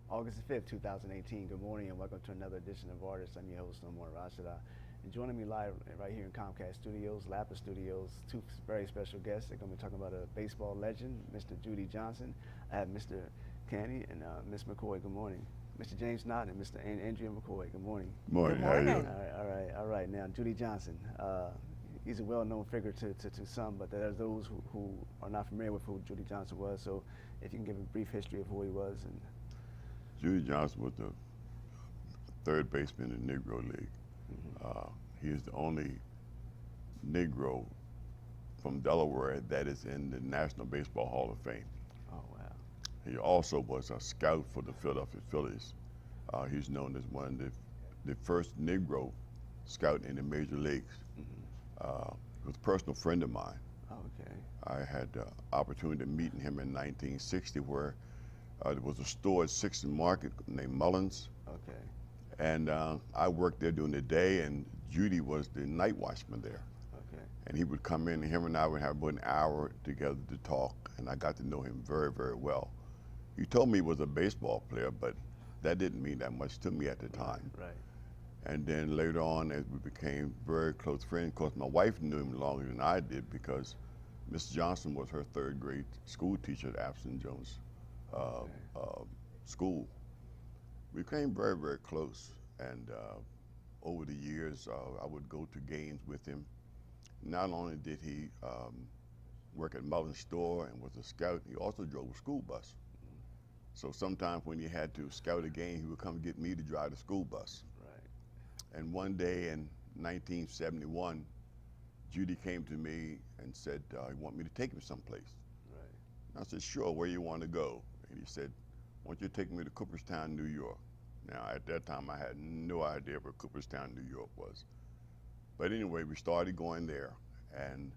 August the 5th, 2018. Good morning and welcome to another edition of Artists. I'm your host, Omar Rashida. And joining me live right here in Comcast Studios, Lapa Studios, two very special guests. They're going to be talking about a baseball legend, Mr. Judy Johnson. I have Mr. Canny and Miss McCoy. Good morning. Mr. James Knott and Mr. Andrea McCoy. Good morning. Morning. Good How are you? morning. All right. Now, Judy Johnson. He's a well-known figure to some, but there are those who are not familiar with who Judy Johnson was. So if you can give a brief history of who he was. And Judy Johnson was the third baseman in the Negro League. He is the only Negro from Delaware that is in the National Baseball Hall of Fame. oh, wow. He also was a scout for the Philadelphia Phillies. He's known as one of the first Negro scout in the major leagues. He was a personal friend of mine. Okay. I had the opportunity to meet him in 1960 where there was a store at 6th and Market named Mullins. Okay. And I worked there during the day, and Judy was the night watchman there. Okay. And he would come in, and him and I would have about an hour together to talk, and I got to know him very, very well. He told me he was a baseball player, but that didn't mean that much to me at the time. Right. And then later on, as we became very close friends, of course, my wife knew him longer than I did because Miss Johnson was her third grade school teacher at Abson Jones School. We became very, very close. And over the years, I would go to games with him. Not only did he work at Mullen's store and was a scout, he also drove a school bus. So sometimes when he had to scout a game, he would come get me to drive the school bus. Right. And one day in 1971, Judy came to me and said, he wanted me to take him someplace. Right. And I said, sure, where you want to go? And he said, why don't you take me to Cooperstown, New York? Now, at that time, I had no idea where Cooperstown, New York was. But anyway, we started going there, and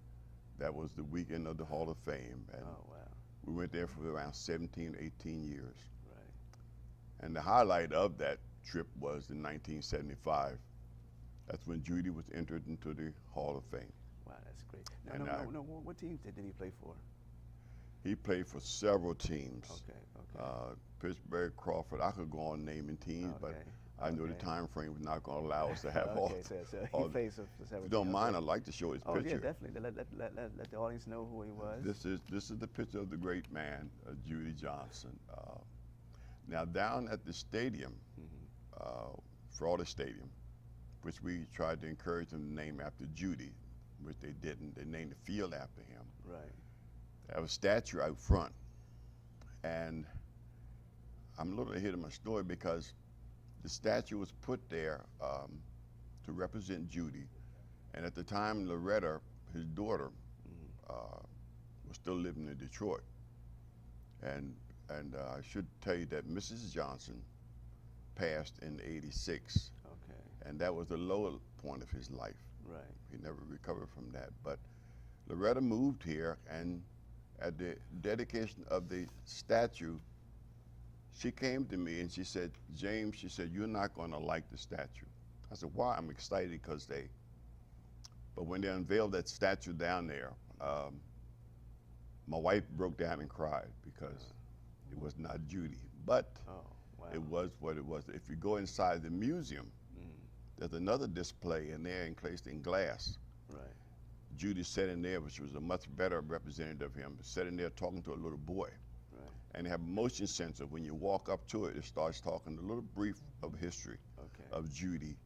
that was the weekend of the Hall of Fame. And Oh, wow. we went there for around 17, 18 years. Right. And the highlight of that trip was in 1975. That's when Judy was entered into the Hall of Fame. Wow, that's great. And No. What team did he play for? He played for several teams. Okay. Okay. Pittsburgh, Crawford. I could go on naming teams, but Okay, I know the okay. time frame was not going to allow us to have all. Okay, so all- he plays for If several you don't teams. mind, Okay. I'd like to show his Oh, picture. yeah, definitely. Let the audience know who he was. This is the picture of the great man, Judy Johnson. Now down at the stadium, Florida Stadium, which we tried to encourage them to name after Judy, which they didn't. They named the field after him. Right. They have a statue out front, and I'm a little ahead of my story because the statue was put there to represent Judy, and at the time Loretta, his daughter, was still living in Detroit, and I should tell you that Mrs. Johnson passed in '86, Okay. and that was the lower point of his life. Right. He never recovered from that. But Loretta moved here, and at the dedication of the statue, she came to me and she said, James, she said, you're not going to like the statue. I said, why? I'm excited because but when they unveiled that statue down there, my wife broke down and cried because it was not Judy. But Oh, wow. it was what it was. If you go inside the museum, there's another display in there encased in glass. Right. Judy sat in there, which was a much better representative of him, sat in there talking to a little boy. Right. And they have a motion sensor. When you walk up to it, it starts talking a little brief of history Okay. of Judy.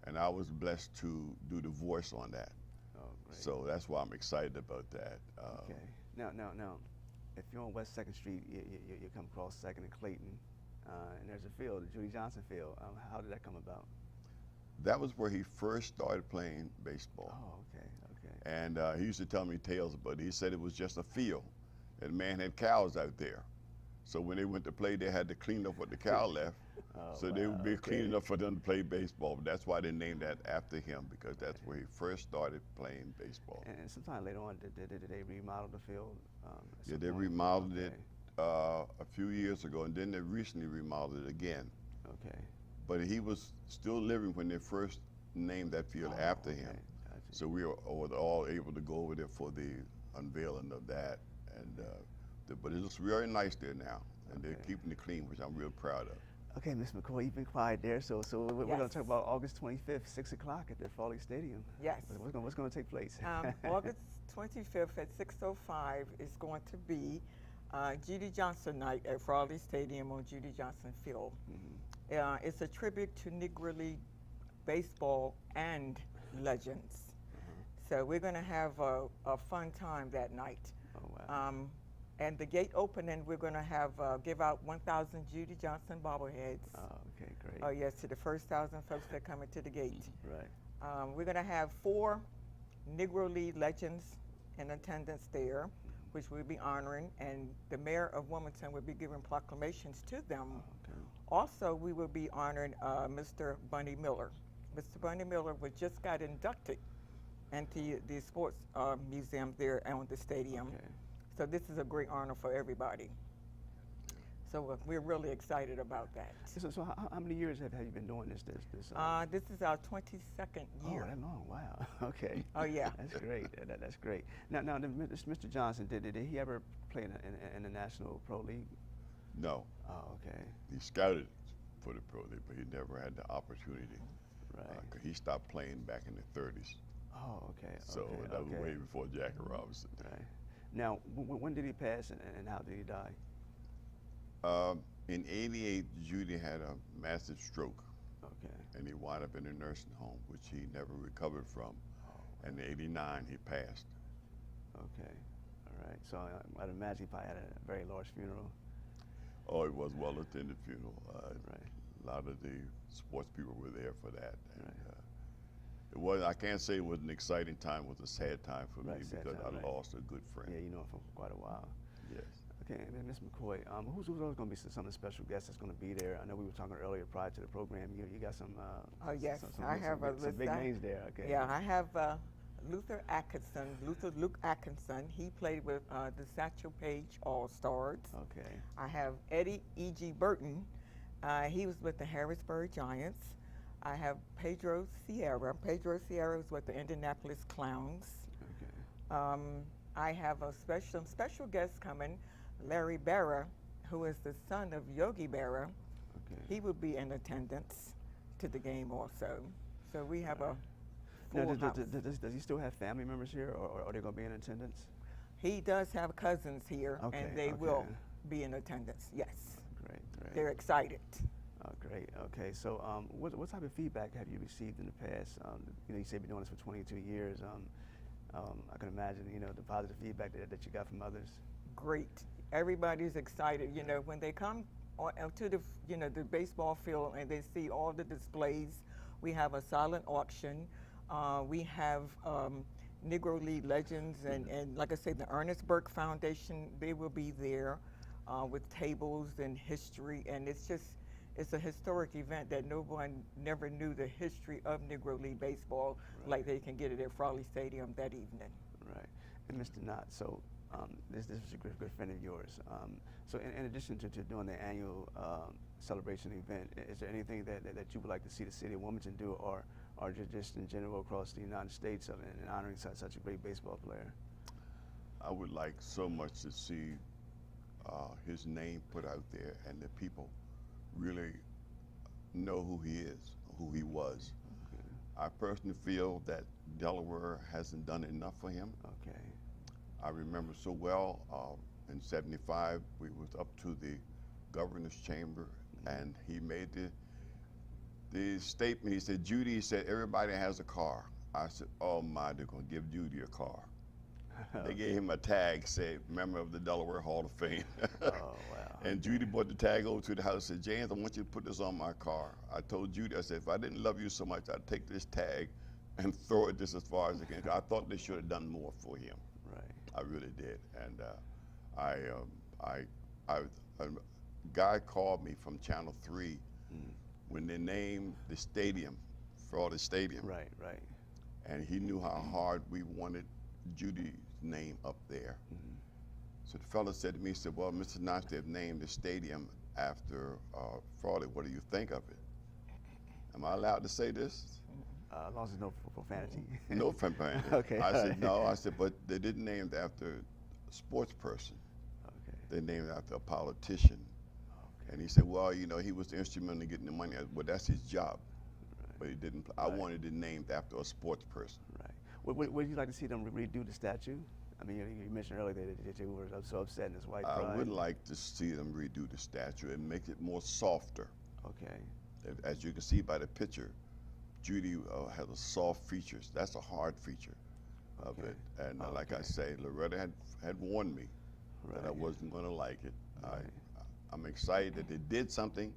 And I was blessed to do the voice on that. Oh, great. So that's why I'm excited about that. Okay. Now, if you're on West 2nd Street, you come across 2nd and Clayton, and there's a field, the Judy Johnson field. How did that come about? That was where he first started playing baseball. Oh, okay. And he used to tell me tales about it. He said it was just a field, and the man had cows out there. So when they went to play, they had to clean up what the cow left. Oh, So they would be wow, okay. cleaning up for them to play baseball. That's why they named that after him, because that's where he first started playing baseball. And sometime later on, did they remodel the field? At Yeah, some they point? remodeled it Okay. a few years ago, and then they recently remodeled it again. Okay. But he was still living when they first named that field Oh, after okay. him. Gotcha. So we were all able to go over there for the unveiling of that. And but it looks very nice there now, and they're Okay. keeping it clean, which I'm real proud of. Okay, Miss McCoy, you've been quiet there. So we're Yes. going to talk about August 25th, 6 o'clock at the Frawley Stadium. Yes. What's going to take place? August 25th at 6:05 is going to be Judy Johnson night at Frawley Stadium on Judy Johnson Field. It's a tribute to Negro League baseball and legends. So we're going to have a fun time that night. Oh, wow. And the gate opening, we're going to have give out 1,000 Judy Johnson bobbleheads. Oh, okay, great. Oh yes, to the first 1,000 folks that come into the gate. Right. We're going to have 4 Negro League legends in attendance there, which we'll be honoring, and the mayor of Wilmington will be giving proclamations to them. Okay. Also, we will be honoring Mr. Bunny Miller. Mr. Bunny Miller just got inducted into the sports museum there on the stadium. Okay. So this is a great honor for everybody. So we're really excited about that. So how many years have you been doing this? This is our 22nd year. Oh, that long! Wow. Okay. Oh yeah. That's great. That's great. Now, Mr. Johnson, did he ever play in the National Pro League? No. Oh, okay. He scouted for the Pro League, but he never had the opportunity. Right. 'Cause he stopped playing back in the 30s. Oh, okay. So okay, that was okay. way before Jackie Robinson. Right. Now, when did he pass and how did he die? In '88, Judy had a massive stroke, Okay. and he wound up in a nursing home, which he never recovered from. And in '89, he passed. Okay. All right. So I'd imagine he probably had a very large funeral. Oh, it was well-attended funeral. Right. A lot of the sports people were there for that. And, Right. it was. I can't say it was an exciting time. It was a sad time for Right, me sad because time, I right. lost a good friend. Yeah, you know him for quite a while. Yes. Okay, and then Ms. McCoy, who's always going to be some of the special guests that's going to be there? I know we were talking earlier prior to the program. You got some. Oh yes, some I have a some list. big names there. Okay. Yeah, I have Luke Atkinson. He played with the Satchel Paige All-Stars. Okay. I have Eddie E.G. Burton. He was with the Harrisburg Giants. I have Pedro Sierra. Pedro Sierra was with the Indianapolis Clowns. Okay. I have some special guests coming. Larry Berra, who is the son of Yogi Berra. Okay. He will be in attendance to the game also. So we have a Now, full house. does he still have family members here, or are they going to be in attendance? He does have cousins here, Okay, and they okay. will be in attendance, yes. Great, great. They're excited. Oh, great. Okay. So, what type of feedback have you received in the past? You said you've been doing this for 22 years. I can imagine, the positive feedback that you got from others. Great. Everybody's excited. When they come to the baseball field and they see all the displays, we have a silent auction. We have Negro League legends, and like I said, the Ernest Burke Foundation, they will be there with tables and history, and it's a historic event that no one never knew the history of Negro League baseball like they can get it at Frawley Stadium that evening. Right. And Mr. Knott, so this is a good friend of yours. So in addition to doing the annual celebration event, is there anything that you would like to see the city of Wilmington do, or just in general across the United States in honoring such a great baseball player? I would like so much to see his name put out there and the people really know who he is, who he was. Okay. I personally feel that Delaware hasn't done enough for him. Okay. I remember so well in '75, we was up to the governor's chamber, and he made the statement. He said, Judy, he said, everybody has a car. I said, oh my, they're gonna give Judy a car. They gave him a tag, said, member of the Delaware Hall of Fame. Oh, wow. And Judy brought the tag over to the house and said, James, I want you to put this on my car. I told Judy, I said, if I didn't love you so much, I'd take this tag and throw it just as far as I can. I thought they should have done more for him. Right. I really did. And a guy called me from Channel 3 when they named the stadium, Frawley Stadium. Right, right. And he knew how hard we wanted Judy's name up there. So the fellow said to me, he said, well, Mr. Knott, they've named the stadium after Frawley. What do you think of it? Am I allowed to say this? As long as there's no profanity. No profanity. Okay. I said, no. I said, but they didn't name it after a sports person. Okay. They named it after a politician And he said, well, you know, he was instrumental in getting the money. Well, that's his job. Right. But he didn't. I wanted it named after a sports person. Right. Would you like to see them redo the statue? I mean, you mentioned earlier that you were so upset in his white pride. I would like to see them redo the statue and make it more softer. Okay. As you can see by the picture, Judy has a soft features. That's a hard feature of it. And like I say, Loretta had warned me that I wasn't going to like it. Right. I'm excited that they did something,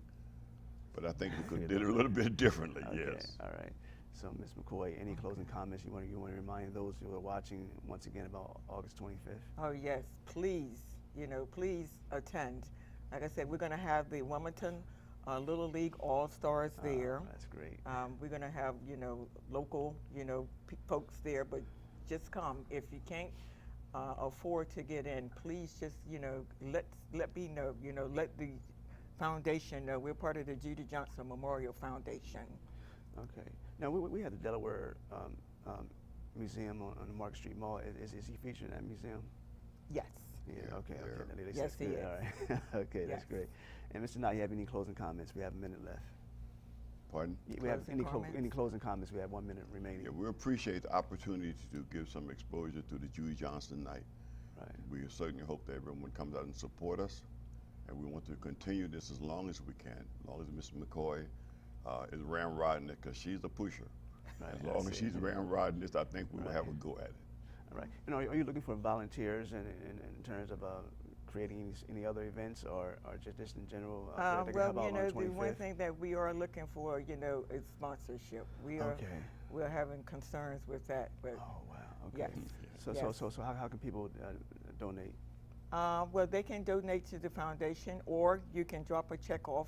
but I think we could have did it a little bit differently. Okay. Yes. All right. So, Ms. McCoy, any closing comments you want to remind those who are watching once again about August 25th? Oh yes, please, please attend. Like I said, we're going to have the Wilmington Little League All-Stars there. That's great. We're going to have, local, folks there, but just come. If you can't afford to get in, please just, let me know, let the foundation know. We're part of the Judy Johnson Memorial Foundation. Okay. Now, we have the Delaware Museum on the Market Street Mall. Is he featured in that museum? Yes. Yeah, okay. Yes, he is. All right. Okay, yes. That's great. And Mr. Knott, you have any closing comments? We have a minute left. Pardon? We have any closing comments? We have 1 minute remaining. Yeah, we appreciate the opportunity to give some exposure to the Judy Johnson night. Right. We certainly hope that everyone comes out and support us, and we want to continue this as long as we can, as long as Ms. McCoy is ramrodding it, because she's a pusher. Right. As long as she's ramrodding this, I think we will have a go at it. All right. Are you looking for volunteers in terms of creating any other events or just in general? Well, the one thing that we are looking for, is sponsorship. We're having concerns with that. But oh wow. Okay. Yes. So how can people donate? Well, they can donate to the foundation, or you can drop a check off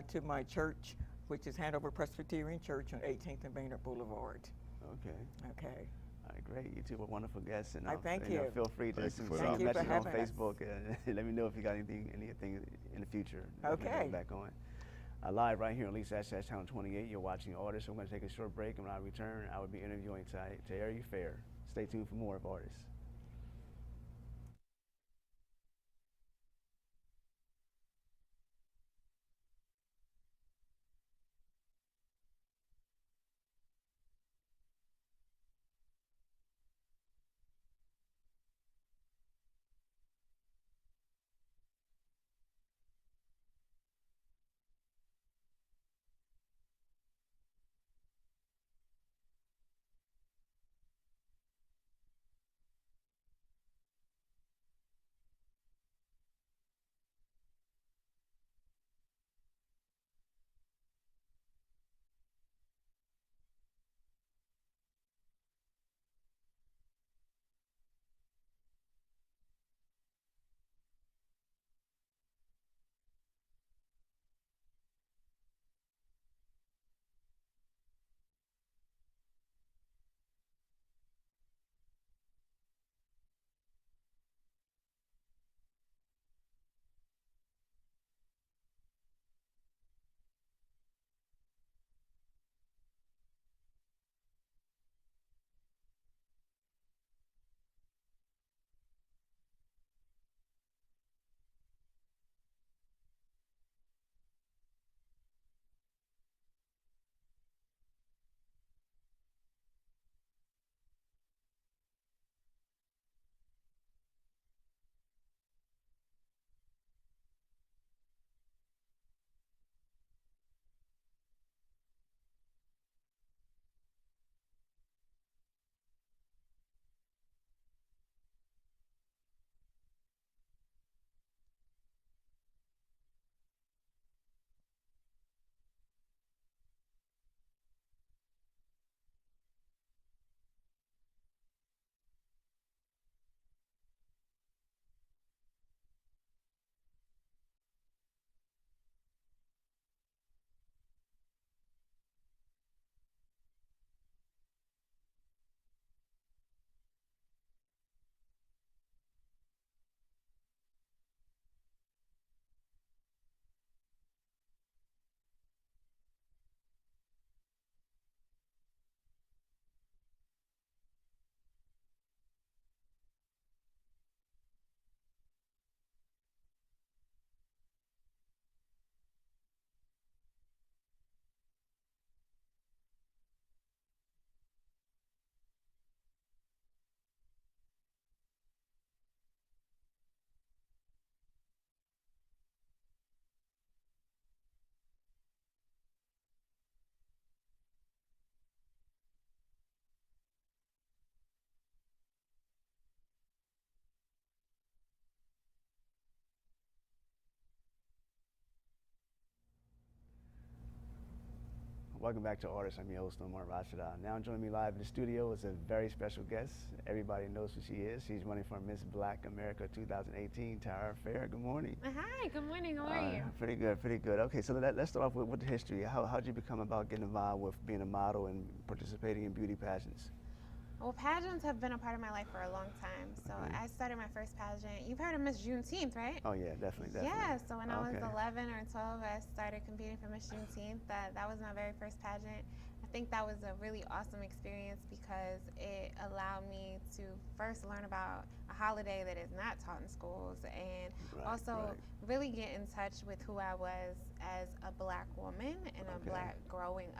to my church, which is Hanover Presbyterian Church on 18th and Baynard Boulevard. Okay. Okay. All right, great. You two were wonderful guests, and I thank you. Feel free to send a message on Facebook and let me know if you got anything in the future. Okay. Back on. Live right here on Lisa Ash's Channel 28. You're watching Artists. I'm going to take a short break, and when I return, I will be interviewing Tierrre Fair. Stay tuned for more of Artists. Welcome back to Artists. I'm your host, Omar Rashida. Now joining me live in the studio is a very special guest. Everybody knows who she is. She's running for Miss Black America 2018, Tierrre Fair. Good morning. Hi, good morning. How are you? Pretty good, pretty good. Okay, so let's start off with the history. How did you become about getting involved with being a model and participating in beauty pageants? Well, pageants have been a part of my life for a long time. So I started my first pageant. You've heard of Miss Juneteenth, right? Oh yeah, definitely. Yeah, so when I was 11 or 12, I started competing for Miss Juneteenth. That was my very first pageant. I think that was a really awesome experience because it allowed me to first learn about a holiday that is not taught in schools, and also really get in touch with who I was as a Black woman and a Black growing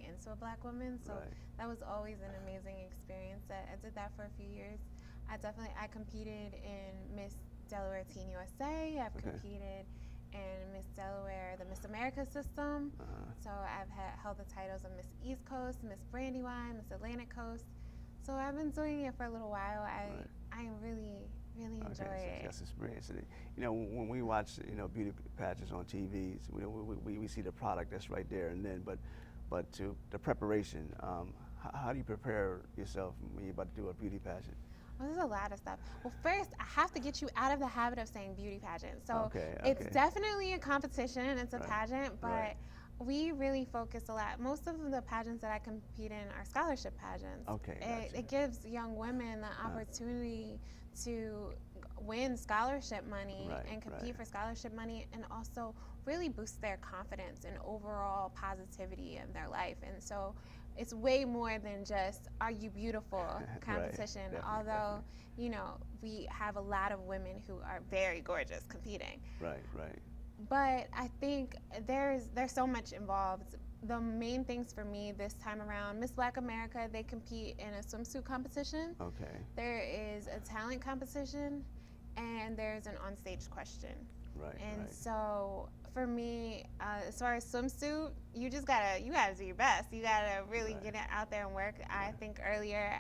into a Black woman. So that was always an amazing experience. I did that for a few years. I competed in Miss Delaware Teen USA. I've competed in Miss Delaware, the Miss America system. So I've held the titles of Miss East Coast, Miss Brandywine, Miss Atlantic Coast. So I've been doing it for a little while. I really enjoy it. That's experience. You know, when we watch beauty pageants on TVs, we see the product that's right there and then, but to the preparation, how do you prepare yourself when you're about to do a beauty pageant? Well, there's a lot of stuff. Well, first, I have to get you out of the habit of saying beauty pageant. So it's definitely a competition, it's a pageant, but we really focus a lot. Most of the pageants that I compete in are scholarship pageants. It gives young women the opportunity to win scholarship money and compete for scholarship money, and also really boost their confidence and overall positivity in their life. And so it's way more than just "Are you beautiful?" competition. Although we have a lot of women who are very gorgeous competing. But I think there's so much involved. The main things for me this time around, Miss Black America, they compete in a swimsuit competition. There is a talent competition, and there's an onstage question. So for me, as far as swimsuit, you gotta do your best. You gotta really get it out there and work. I think earlier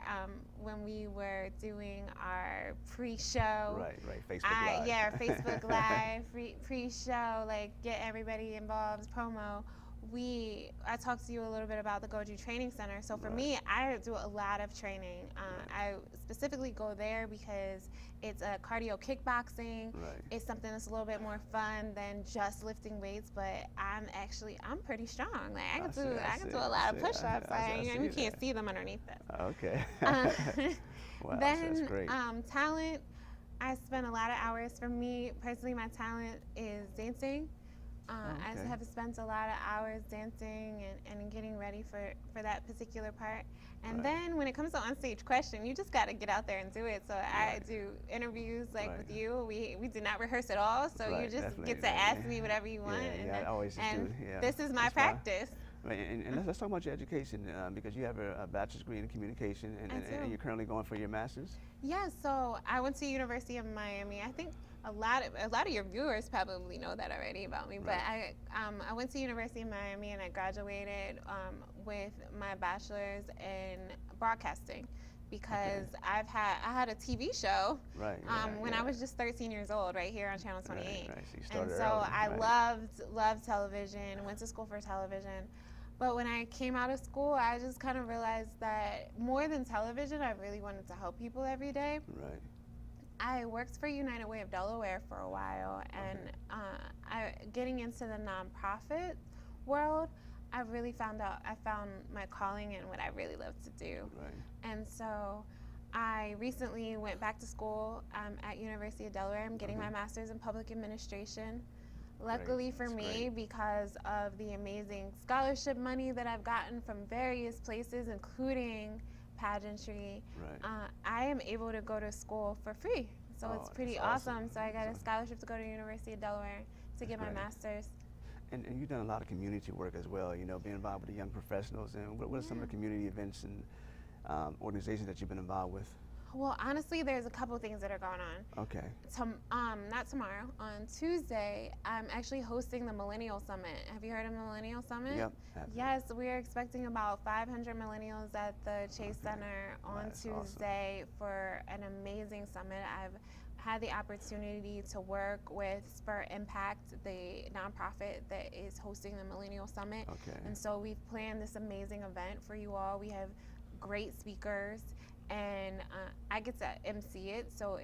when we were doing our pre-show, Facebook Live, Facebook Live pre-show, like get everybody involved, promo. I talked to you a little bit about the Goju Training Center. So for me, I do a lot of training. I specifically go there because it's a cardio kickboxing. It's something that's a little bit more fun than just lifting weights, but I'm pretty strong. Like I can do a lot of push-ups. You can't see them underneath this. Wow, then that's great. Talent, I spend a lot of hours. For me personally, my talent is dancing. I have spent a lot of hours dancing and getting ready for that particular part. And then when it comes to onstage question, you just got to get out there and do it. So I do interviews with you. We do not rehearse at all. So you just get to ask me whatever you want. This is my practice. And let's talk about your education because you have a bachelor's degree in communication and you're currently going for your master's. Yeah, so I went to University of Miami. I think a lot of your viewers probably know that already about me, but I went to University of Miami and I graduated with my bachelor's in broadcasting because I had a TV show when I was just 13 years old right here on Channel 28. So I loved television, went to school for television. But when I came out of school, I just kind of realized that more than television, I really wanted to help people every day. I worked for United Way of Delaware for a while, and getting into the nonprofit world, I found my calling and what I really love to do. And so I recently went back to school at University of Delaware. I'm getting my master's in public administration. Luckily for me, because of the amazing scholarship money that I've gotten from various places, including pageantry, I am able to go to school for free. So it's pretty awesome. So I got a scholarship to go to University of Delaware to get my master's. And you've done a lot of community work as well, being involved with the young professionals. And what are some of the community events and organizations that you've been involved with? Well, honestly, there's a couple things that are going on. Not tomorrow. On Tuesday, I'm actually hosting the Millennial Summit. Have you heard of the Millennial Summit? Yep. Yes, we are expecting about 500 millennials at the Chase Center on Tuesday for an amazing summit. I've had the opportunity to work with Spur Impact, the nonprofit that is hosting the Millennial Summit. Okay. And so we've planned this amazing event for you all. We have great speakers, and I get to MC it, so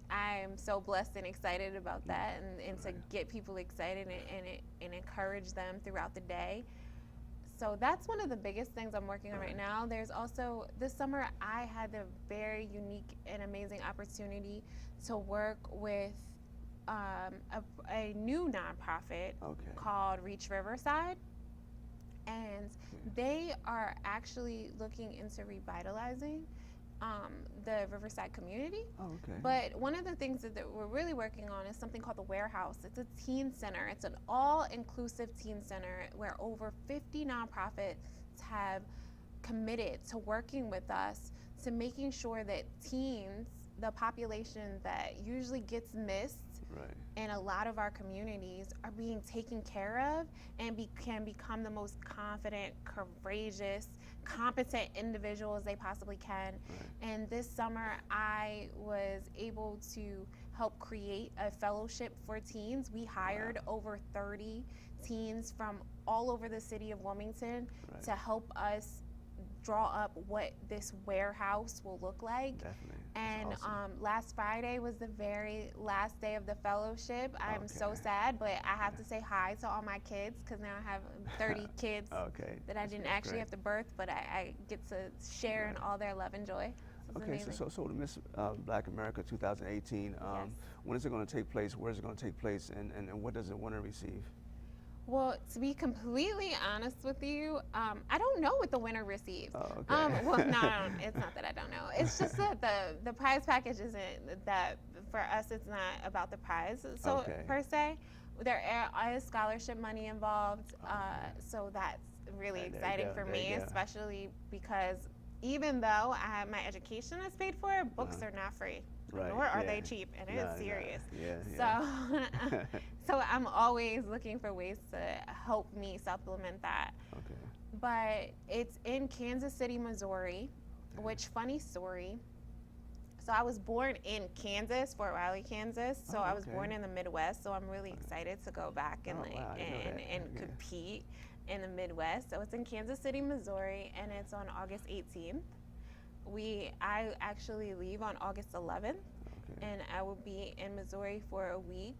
I am so blessed and excited about that, and to get people excited and encourage them throughout the day. So that's one of the biggest things I'm working on right now. There's also, this summer, I had the very unique and amazing opportunity to work with a new nonprofit called Reach Riverside. And they are actually looking into revitalizing the Riverside community. Oh, okay. But one of the things that we're really working on is something called the Warehouse. It's a teen center. It's an all-inclusive teen center where over 50 nonprofits have committed to working with us to making sure that teens, the population that usually gets missed in a lot of our communities, are being taken care of and can become the most confident, courageous, competent individuals they possibly can. And this summer, I was able to help create a fellowship for teens. We hired over 30 teens from all over the city of Wilmington to help us draw up what this warehouse will look like. Definitely. And awesome. Last Friday was the very last day of the fellowship. I'm so sad, but I have to say hi to all my kids, because now I have 30 kids that I didn't actually have to birth, but I get to share in all their love and joy. Okay, so the Miss Black America 2018, when is it going to take place? Where is it going to take place? And what does the winner receive? Well, to be completely honest with you, I don't know what the winner receives. Oh, okay. Well, no, it's not that I don't know. It's just that the prize package isn't that, for us, it's not about the prize. So per se, there is scholarship money involved. So that's really exciting for me, especially because even though my education is paid for, books are not free. Nor are they cheap, and it is serious. So I'm always looking for ways to help me supplement that. But it's in Kansas City, Missouri, which, funny story, so I was born in Kansas, Fort Riley, Kansas. So I was born in the Midwest, so I'm really excited to go back and compete in the Midwest. So it's in Kansas City, Missouri, and it's on August 18th. I actually leave on August 11th, and I will be in Missouri for a week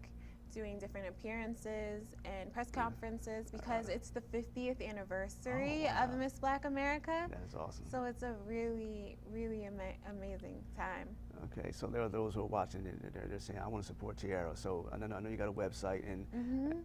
doing different appearances and press conferences, because it's the 50th anniversary of Miss Black America. That is awesome. So it's a really, really amazing time. Okay, so there are those who are watching, they're saying, I want to support Tierrre. So I know you got a website, and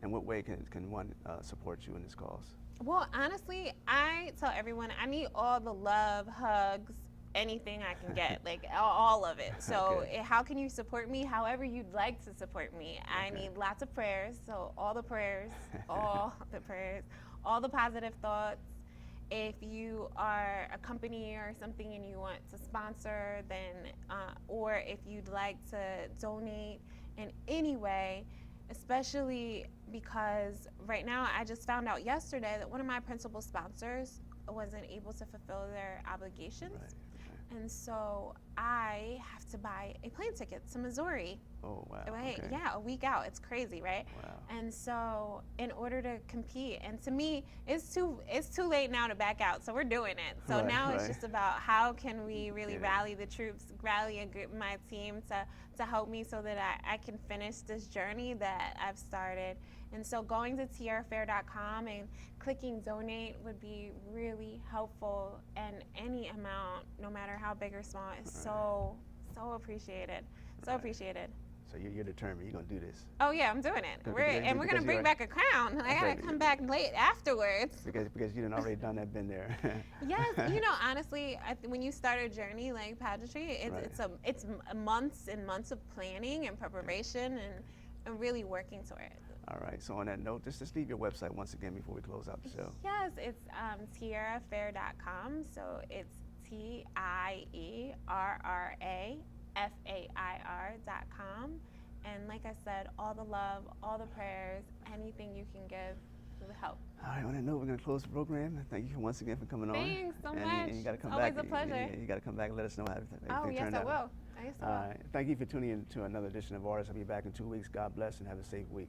in what way can one support you in this cause? Well, honestly, I tell everyone I need all the love, hugs, anything I can get, like all of it. So how can you support me? However you'd like to support me. I need lots of prayers, so all the prayers, all the positive thoughts. If you are a company or something and you want to sponsor, then, or if you'd like to donate in any way, especially because right now I just found out yesterday that one of my principal sponsors wasn't able to fulfill their obligations. And so I have to buy a plane ticket to Missouri. Oh, wow. Yeah, a week out. It's crazy, right? Wow. And so in order to compete, and to me, it's too late now to back out. So we're doing it. So now it's just about how can we really rally the troops, rally my team to help me so that I can finish this journey that I've started. And so going to tierrefair.com and clicking donate would be really helpful, and any amount, no matter how big or small, is so appreciated. So appreciated. So you're determined. You're going to do this. Oh, yeah, I'm doing it. We're going to bring back a crown. I got to come back late afterwards. Because you done already done that, been there. Yes. Honestly, when you start a journey like pageantry, it's months and months of planning and preparation and really working toward it. All right. So on that note, just leave your website once again before we close out the show. Yes, it's tierrefair.com. So it's TIERRAFAIR.com. And like I said, all the love, all the prayers, anything you can give help. All right, on that note, we're going to close the program. Thank you once again for coming on. Thanks so much. And you got to come Always back. a pleasure. You got to come back and let us know how everything Oh, yes, turned I out. will. Yes, I will. All right. Thank you for tuning in to another edition of Artists. I'll be back in 2 weeks. God bless and have a safe week.